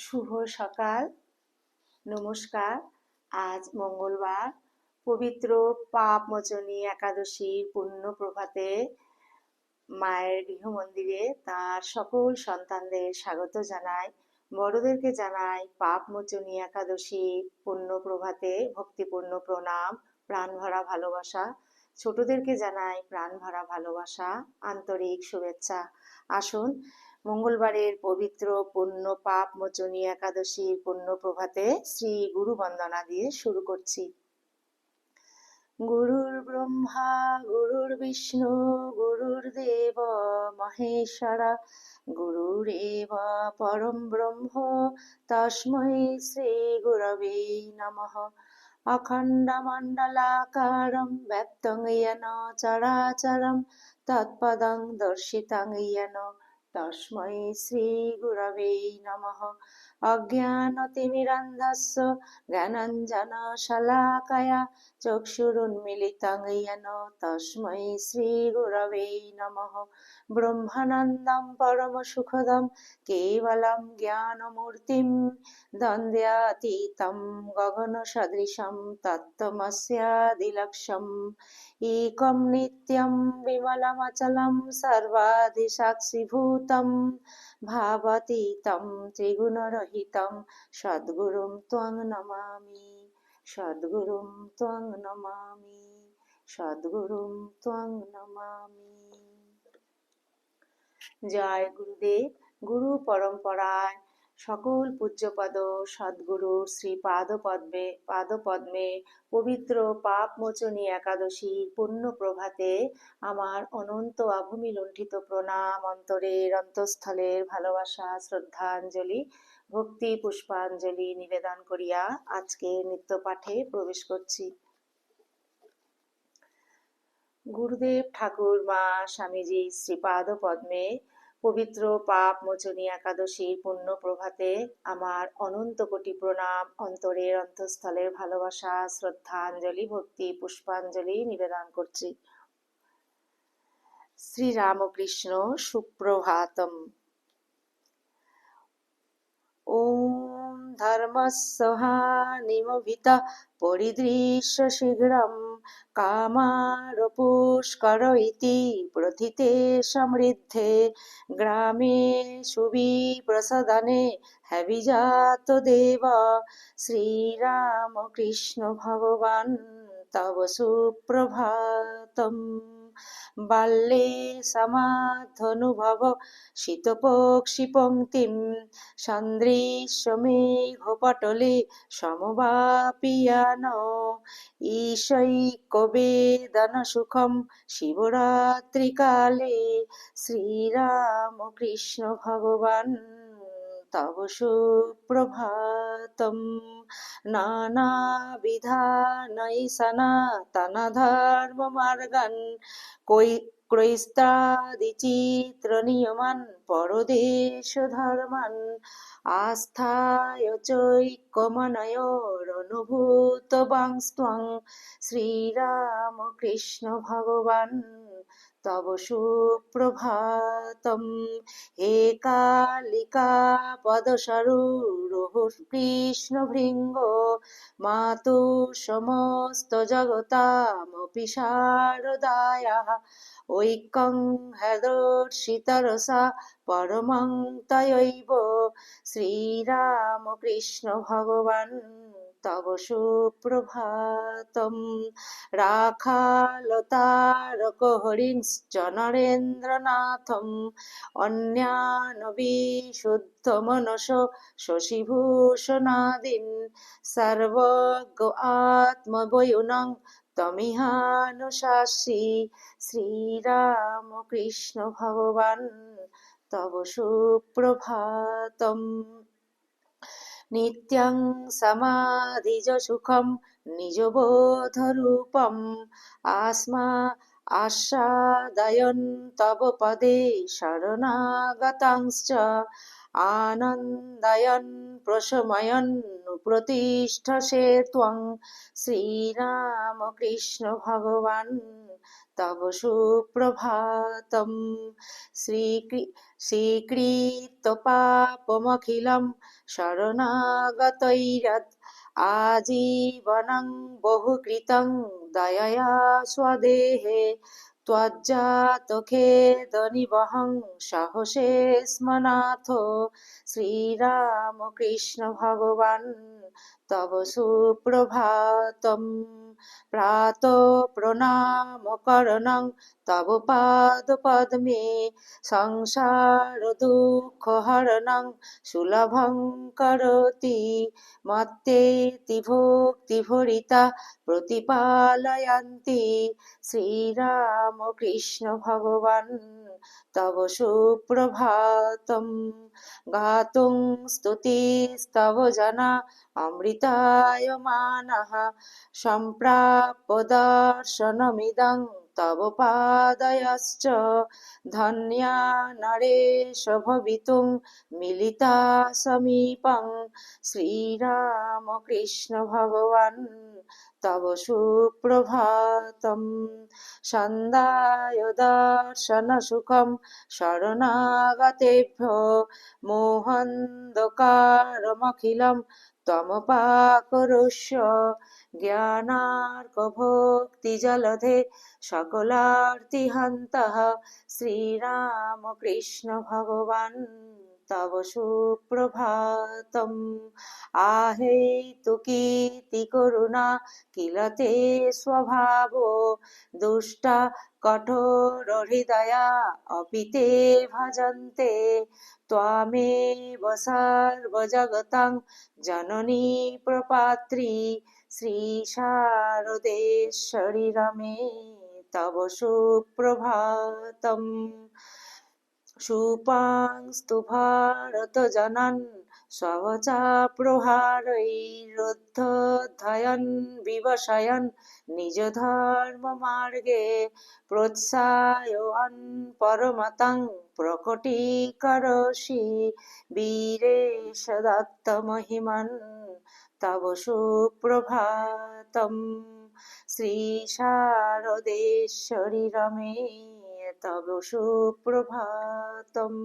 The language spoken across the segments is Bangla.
শুভ সকাল, নমস্কার। আজ মঙ্গলবার, পবিত্র পাপমোচনী একাদশীর পুণ্য প্রভাতে মায়ের গৃহমন্দিরে তার সকল সন্তানদের স্বাগত জানাই। বড়দেরকে জানাই পাপমোচনী একাদশী পুণ্য প্রভাতে ভক্তিপূর্ণ প্রণাম, প্রাণভরা ভালোবাসা। ছোটদেরকে জানাই প্রাণভরা ভালোবাসা, আন্তরিক শুভেচ্ছা। আসুন মঙ্গলবারের পবিত্র পুণ্য পাপমোচনী একাদশীর পুণ্য প্রভাতে শ্রী গুরু বন্দনা দিয়ে শুরু করছি। গুরুর ব্রহ্মা গুরুর বিষ্ণু গুরুর্দেব মহেশ্বরা গুরুরেব পরম ব্রহ্ম তস্मै শ্রী গুরবে নমঃ। অখণ্ডমণ্ডলাকারं ব্যক্तं येन চরাচরं তৎপদং দর্শিतं येन তস্मै শ্রী গুরবে নমঃ। অজ্ঞানতিমিরান্ধস্য জ্ঞানাঞ্জনশলাকয়া চক্ষুরুন্মিলিतं येन তস্मै শ্রী গুরবে নমঃ। ব্রহ্মানন্দं পরমসুখদं কেবলং জ্ঞানমূর্তিं দ্বন্দ্বাতীतं গগনসদৃশं তত্ত্বমস্যাদিলক্ষ্যम्। একं নিত্যं বিমলমচलं সর্বাধিসাক্ষিভূतं ভাবাতীतं ত্রিগুণরহিतं সদ্গুরুং ত্বং নমামি, সদ্গুরুং ত্বং নমামি, সদ্গুরুং ত্বং নমামি। জয় গুরুদেব। গুরু পরম্পরায় সকল পূজ্যপদ সদ্গুরুর শ্রী পাদপদ্মে পবিত্র পাপমোচনী একাদশীর পুণ্য প্রভাতে আমার অনন্ত আভূমি লুণ্ঠিত প্রণাম, অন্তরের অন্তঃস্থলের ভালোবাসা, শ্রদ্ধাঞ্জলি, ভক্তি পুষ্পাঞ্জলি নিবেদন করিয়া আজকে নিত্য পাঠে প্রবেশ করছি। গুরুদেব ঠাকুর মা স্বামীজি শ্রীপাদ পদ্মে পবিত্র পাপমোচনী একাদশীর পুণ্য প্রভাতে আমার অনন্ত কোটি প্রণাম, অন্তরের অন্তঃস্থলের ভালোবাসা, শ্রদ্ধাঞ্জলি, ভক্তি পুষ্পাঞ্জলি নিবেদন করছি। শ্রীরামকৃষ্ণ সুপ্রভাতম। ওম ধর্মস্য হানিমভিতা পরিদৃশ্য শীঘ্রম কামারপুষ্কর ইতি প্রথিতে সমৃদ্ধে গ্রামে সুবিপ্রসাদনে হ্যাভিজাত দেব শ্রীরামকৃষ্ণ ভগবান তব সুপ্রভাতম। বাল্যে সমাধনুভব শীতপক্ষী পঙ্ক্তিম সন্দৃশ্য মেঘপটলে সমবাপিয়ান ঈশৈকবেদন সুখম শিবরাত্রিকালে শ্রীরামকৃষ্ণ ভগবান তব সুপ্রভাতম। নানাবিধানৈ সনাতন ধর্ম মার্গান ক্রৈস্তাদিচিত্র নিয়মান পরদেশ ধর্মান আস্থায় চৈকমনয়োরনুভূত বাংস্ত্বং শ্রীরামকৃষ্ণ ভগবান তব সুপ্রভাতম। হে কালিকা পদসরোরুহ কৃষ্ণ ভৃঙ্গ মাতু সমস্ত জগতামপি শারদায়াঃ ঐক্যং হৃদর্ষিতরসা পরমং তয়ৈব শ্রীরামকৃষ্ণ ভগবান তব সুপ্রভাতম। রাখালতারক হরিংশ্চ নরেন্দ্রনাথম অন্যানবিশুদ্ধ মনস শশিভূষণাদিন সর্বজ্ঞ আত্মবয়ুনং তমিহানুশাসি শ্রীরামকৃষ্ণ ভগবান তব সুপ্রভাতম। নিত্যং সমাধিজ সুখম নিজবোধরূপম আস্বাদয়ন তব পদে শরণাগতাংশ্চ आनन्दयन् प्रशमयन् प्रतिष्ठसे त्वं श्रीरामकृष्ण भगवान् तव सुप्रभातम् स्वीकृतपापमखिलं शरणागतैरत् आजीवनं बहुकृतं दयया स्वदेहे त्वज्जातखेदनिवहं साहसे स्मनाथो श्रीरामकृष्ण भगवान् तव सुप्रभातम् प्रातो प्रणामकरणं तव पादपद्मे संसारदुःखहरणं सुलभं करोति मत्तेति भोक्तिभरिता प्रतिपालयन्ति श्रीरामकृष्ण भगवान् तव सुप्रभातम् गातुं स्तुतिस्तव जना अमृतायमानः सम्प्राप्तदर्शनमिदं तव पादयश्च धन्या नरेश भवितुं मिलिता समीपं श्रीरामकृष्ण भगवान् तव सुप्रभातम् सन्ध्यादर्शनसुखं शरणागतेभ्यो मोहान्धकारमखिलं त्वमपाकुरुष्य ज्ञानार्कभोक्तिजलधे सकलार्तिहन्तः श्रीरामकृष्ण भगवान् तव सुप्रभातम् आहेतुकीतिकरुणा किल ते स्वभावो दुष्टा कठोरहृदया अपि ते भजन्ते त्वामेव सर्वजगतं जननी प्रपात्री श्रीशारदेश्वरि रमे तव सुप्रभातम् शूपांस्तु भारतजनान् स्ववचाप्रहारैरुद्धयन् विवशयन् निजधर्ममार्गे प्रोत्साहयन् परमतं प्रकटीकरोषि वीरेश दत्तमहिमन् तव सुप्रभातम् श्रीशारदेश्वरि रमे तव सुप्रभातम्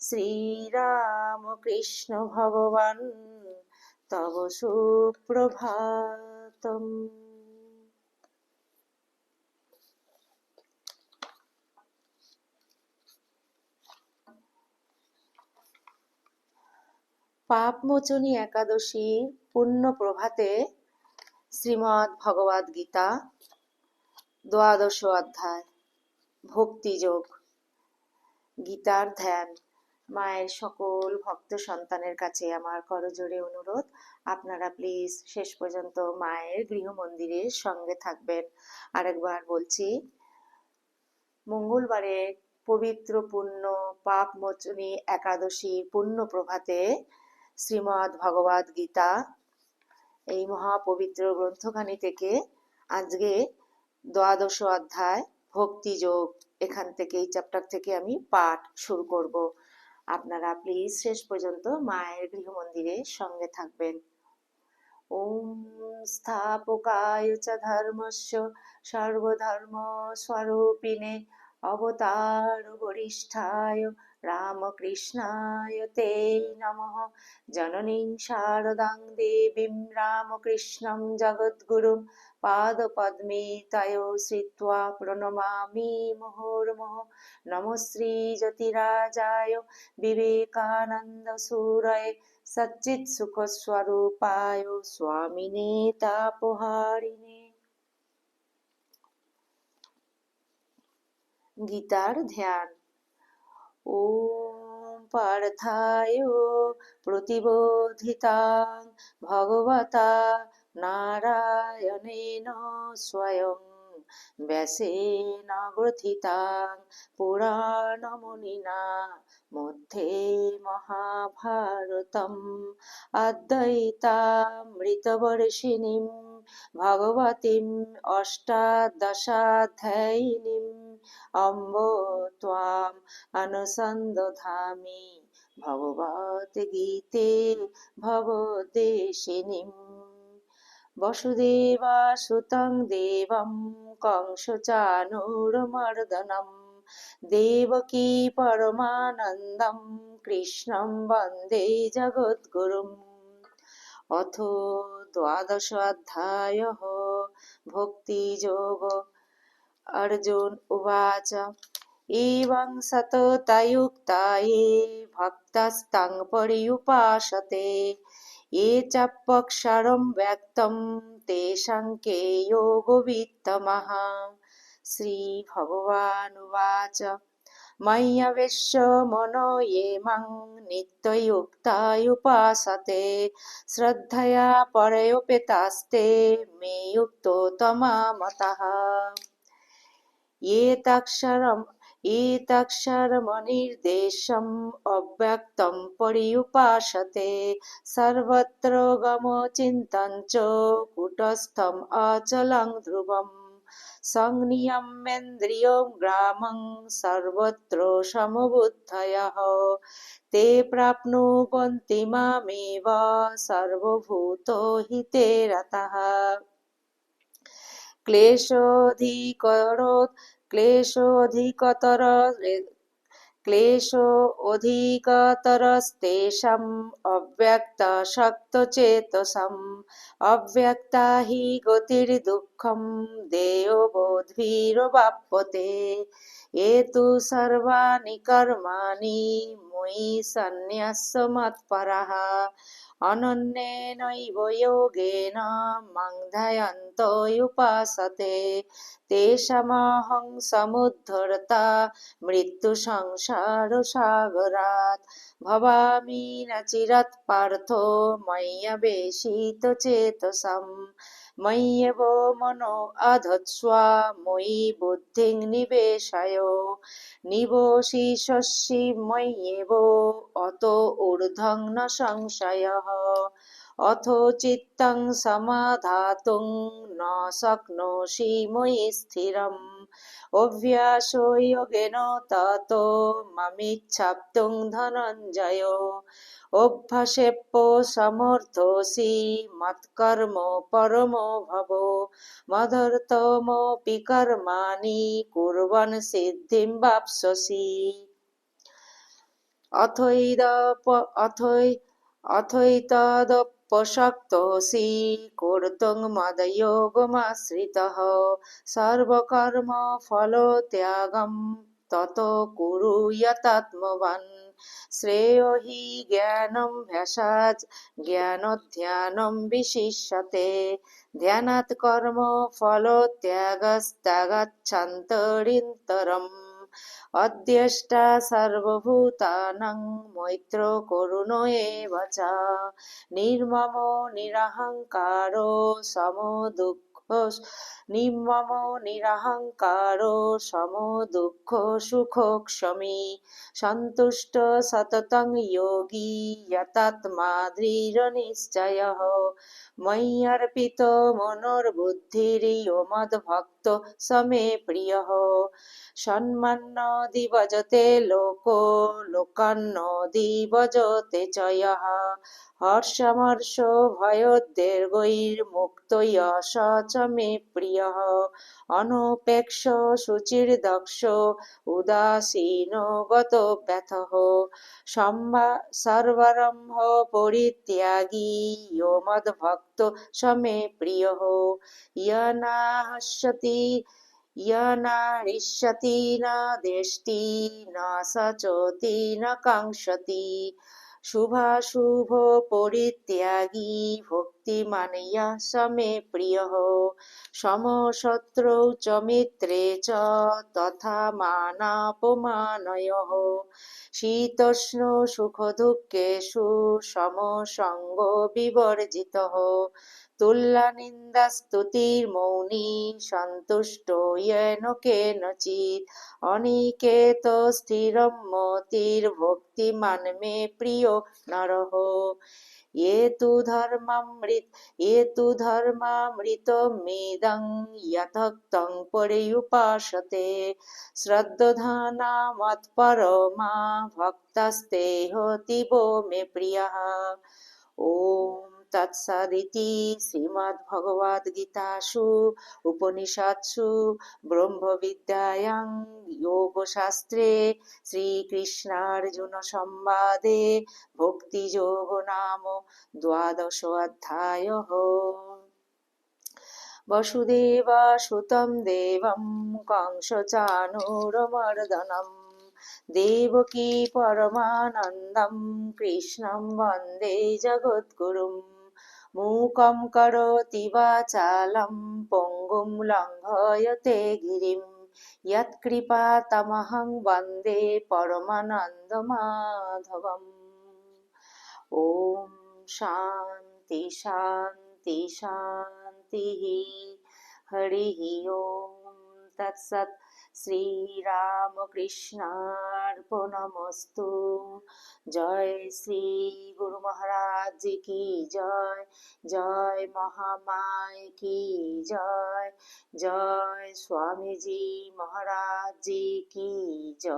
श्रीरामकृष्ण भगवान् तव सुप्रभातम्। পাপমোচনী একাদশীর পুণ্য প্রভাতে শ্রীমদ্ ভগবদ গীতা দ্বাদশ অধ্যায় ভক্তিযোগ। গীতার ধ্যান। মায়ের সকল ভক্ত সন্তানের কাছে আমার করজোড়ে অনুরোধ, আপনারা প্লিজ শেষ পর্যন্ত মায়ের গৃহ মন্দিরের সঙ্গে থাকবেন। আরেকবার বলছি, মঙ্গলবারের পবিত্র পুণ্য পাপমোচনী একাদশীর পুণ্য প্রভাতে শ্রীমদ্ ভগবদ গীতা এই মহাপবিত্র গ্রন্থখানি থেকে আজকে দ্বাদশ অধ্যায় ভক্তিযোগ, এখান থেকে এই চ্যাপ্টার থেকে আমি পাঠ শুরু করব। আপনারা প্লিজ শেষ পর্যন্ত মায়ের গৃহ মন্দিরের সঙ্গে থাকবেন। ওম স্থাপকায় চ ধর্মস্য সর্বধর্ম স্বরূপিণে অবতার বরিষ্ঠায় রামকৃষ্ণায় তে নমঃ। জননীং শারদাং দেবীং রামকৃষ্ণং জগদ্গুরুং পাদপদ্মে তয়ো শ্রিত্বা প্রণমামি মুহুর্মুহুঃ। নমঃ শ্রী জ্যোতিরাজায় বিবেকানন্দ সুরয়ে সচ্চিৎ সুখ স্বরূপায় স্বামিনে তাপহারিণে। গীতার ধ্যান। ওম পার্থায় প্রতিবোধিতাং ভগবতা নারায়ণেন স্বয়ং ব্যাসেন গ্রথিতাং পুরাণমুনিনা মধ্যে মহাভারতম অদ্বৈতামৃতবর্ষিণীম ভগবতীম অষ্টাদশাধ্যায়িনীম অম্ব ত্বাম অনুসন্দধামি ভগবদ্গীতে ভবদ্বেষিণীम् বসুদেবাসুतं দেবं কংসচাণূরমর্দनं দেবকী পরমানন্দं কৃষ্ণं বন্দে জগদ্গুরুम् অথ দ্বাদশোऽধ্যায়ः ভক্তিযোগः अर्जुन उवाच एवं सततयुक्ता ये भक्तास्तं पर्युपासते ये चाप्यक्षरं व्यक्तं तेषां के योगवित्तमः श्रीभगवानुवाच मय्यवेश्य मनो ये मां नित्ययुक्ता उपासते श्रद्धया परयोपेतास्ते मे युक्तो तमामतः एतक्षरमनिर्देशम् अव्यक्तं पर्युपासते सर्वत्र गमचिन्तं च कूटस्थम् अचलं ध्रुवम् संनियम्येन्द्रियं ग्रामं सर्वत्र समबुद्धयः ते प्राप्नुवन्ति मामेव सर्वभूतहिते रताः क्लेशोऽधिकतरस्तेषाम् अव्यक्तासक्तचेतसाम् अव्यक्ता हि गतिर्दुःखं देवबोद्भिरवाप्यते ये तु सर्वाणि कर्माणि मयि सन्न्यस्य मत्पराः अनन्येनैव योगेन मां ध्यायन्तो उपासते तेषामहं समुद्धर्ता मृत्युसंसारसागरात् भवामि न चिरात् पार्थो मय्यवेशितचेतसाम् मय्येव मनो अधत्स्व मयि बुद्धिं निवेशय निवसिष्यसि मय्येव अतो ऊर्ध्वं न संशयः अथो चित्तं समाधातुं न शक्नोषि मयि स्थिरम् अभ्यासयोगेन ततो मामिच्छाप्तुं धनञ्जय अभ्यासेऽप्यसमर्थोऽसि मत्कर्म परमो भव मदर्थमपि कर्माणि कुर्वन् सिद्धिं वाप्स्यसि अथैतदपशक्तोऽसि कर्तुं मद्योगमाश्रितः सर्वकर्मफलत्यागं ततो कुरु यतात्मवान् श्रेयो हि ज्ञानाभ्यासात् ज्ञानध्यानं विशिष्यते ध्यानात् कर्मफलत्यागस्त्यागाच्छान्तरितरम् अद्यष्टा सर्वभूतानां मैत्रो करुणो एव च निर्ममो निरहङ्कारो समो दुःखसुखक्षमी सन्तुष्ट सततं योगी यतात्मा दृढनिश्चयः मय्यर्पितो मनोर्बुद्धिर्यो मद्भक्तो स मे प्रियः सन्मान्नोऽधिभजते लोको लोकान्नोऽधिभजते च यः हर्षमर्षभयोद्वेगैर्मुक्तो यः स च मे प्रियः अनपेक्षो शुचिर्दक्षो उदासीनो गतो व्यथः सर्वारम्भ परित्यागी यो मद्भक्तो स मे प्रियः य न हृष्यति न द्वेष्टि न शोचति न काङ्क्षति शुभाशुभ परित्यागी भक्तिमान् यः स मे प्रियः समशत्रौ च मित्रे च तथा मानापमानयोः शीतोष्ण सुखदुःखेषु समसङ्गो विवर्जितः तुल्यनिन्दास्तुतिर्मौनी सन्तुष्टो येन केनचित् अनिकेतो स्थिरं मतिर्भक्तिमान् मे प्रियो नरः ये तु धर्मामृतमेदं यथक्तं पर्युपासते श्रद्धधाना मत्परमा भक्तस्ते होतिवो मे प्रियः। ॐ तत्सदिति श्रीमद्भगवद्गीतासु उपनिषत्सु ब्रह्मविद्यायां योगशास्त्रे श्रीकृष्णार्जुनसंवादे भक्तियोगो नाम द्वादशोऽध्यायः। वसुदेवसुतं देवं कंसचाणूरमर्दनं देवकी परमानन्दं कृष्णं वन्दे जगद्गुरुं मूकं करोति वाचालं पङ्गुं लङ्घयते गिरिं यत्कृपातमहं वन्दे परमानन्दमाधवम्। ॐ शान्ति शान्ति शान्तिः। हरिः ॐ तत्सत्। श्रीरामकृष्णार्पणमस्तु। जय श्री गुरु महाराज जी की जय। जय महामाय की जय। जय स्वामी जी महाराज जी की जय।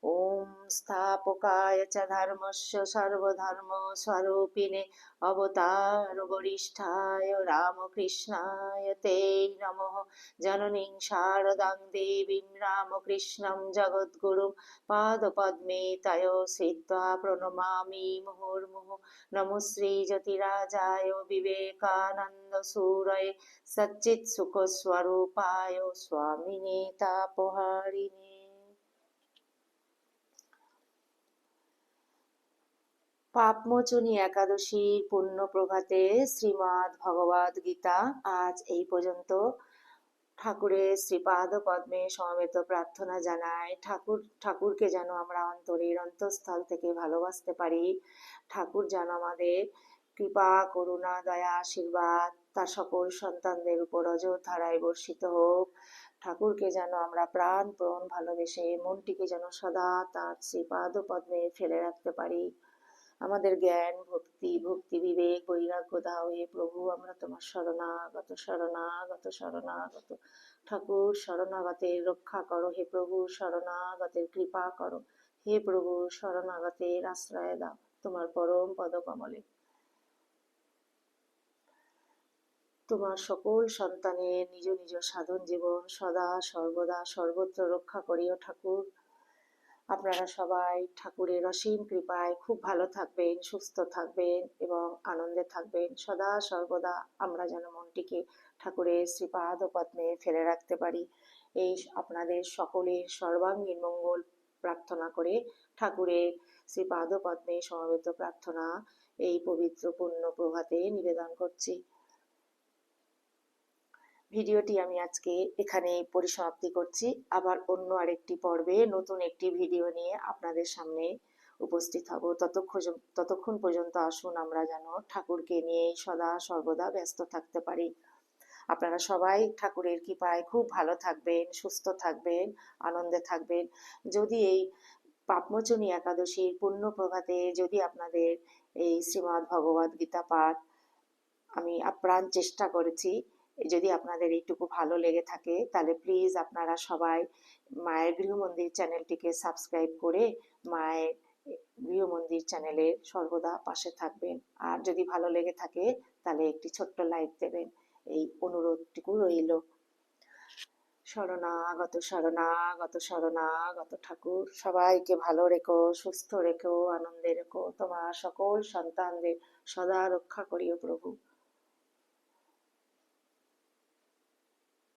ॐ स्थापकाय च धर्मस्य सर्वधर्मस्वरूपिणे अवतारवरिष्ठाय रामकृष्णाय ते नमः। जननीं शारदां देवीं रामकृष्णं जगद्गुरुं पादपद्मे तयो श्रित्वा प्रणमामि मुहुर्मुहुः। नमो श्रीजतिराजाय विवेकानन्दसूरये सच्चित्सुखस्वरूपाय स्वामिने तापहारिणे। পাপমোচনী একাদশীর পুণ্য প্রভাতে শ্রীমদ্ ভগবদ গীতা আজ এই পর্যন্ত। ঠাকুরের শ্রীপাদ পদ্মে সমবেত প্রার্থনা জানাই ঠাকুরকে যেন আমরা অন্তরের অন্তঃস্থল থেকে ভালোবাসতে পারি। ঠাকুর যেন আমাদের কৃপা করুণা দয়া আশীর্বাদ তার সকল সন্তানদের উপর অযোধ্যারায় বর্ষিত হোক। ঠাকুরকে যেন আমরা প্রাণপণ ভালোবেসে মনটিকে যেন সদা তার শ্রীপাদ পদ্মে ফেলে রাখতে পারি। আমাদের জ্ঞান ভক্তি বিবেক বৈরাগ্য দাও হে প্রভু। আমরা তোমার শরণাগত শরণাগত শরণাগত। ঠাকুর শরণাগতের রক্ষা করো হে প্রভু। শরণাগতের কৃপা করো হে প্রভু। শরণাগতের আশ্রয় দাও তোমার পরম পদকমলে। তোমার সকল সন্তানের নিজ নিজ সাধন জীবন সদা সর্বদা সর্বত্র রক্ষা করিও ঠাকুর। আপনারা সবাই ঠাকুরের অসীম কৃপায় খুব ভালো থাকবেন, সুস্থ থাকবেন এবং আনন্দে থাকবেন। সদা সর্বদা আমরা যেন মনটিকে ঠাকুরের শ্রীপাদ পদ্মে ফেলে রাখতে পারি। এই আপনাদের সকলের সর্বাঙ্গীন মঙ্গল প্রার্থনা করে ঠাকুরের শ্রীপাদ পদ্মে সমবেত প্রার্থনা এই পবিত্র পুণ্য প্রভাতে নিবেদন করছি। ভিডিওটি আমি আজকে এখানে পরিসমাপ্তি করছি। আবার অন্য আরেকটি পর্বে নতুন একটি ভিডিও নিয়ে আপনাদের সামনে উপস্থিত হব। ততক্ষণ পর্যন্ত আসুন আমরা যেন ঠাকুরকে নিয়ে সদা সর্বদা ব্যস্ত থাকতে পারি। আপনারা সবাই ঠাকুরের কৃপায় খুব ভালো থাকবেন, সুস্থ থাকবেন, আনন্দে থাকবেন। যদি এই পাপমোচনী একাদশীর পুণ্য প্রভাতে যদি আপনাদের এই শ্রীমদ্ ভগবদ গীতা পাঠ আমি আপ্রাণ চেষ্টা করেছি, যদি আপনাদের এইটুকু ভালো লেগে থাকে তাহলে প্লিজ আপনারা সবাই মায়ের গৃহমন্দির চ্যানেলটিকে সাবস্ক্রাইব করে মায়ের গৃহমন্দির চ্যানেলের সর্বদা পাশে থাকবেন। আর যদি ভালো লেগে থাকে তাহলে একটি ছোট্ট লাইক দেবেন, এই অনুরোধটুকু রইল। শরণাগত শরণাগত শরণাগত ঠাকুর সবাইকে ভালো রেখো, সুস্থ রেখো, আনন্দে রেখো। তোমার সকল সন্তানদের সদা রক্ষা করিও প্রভু।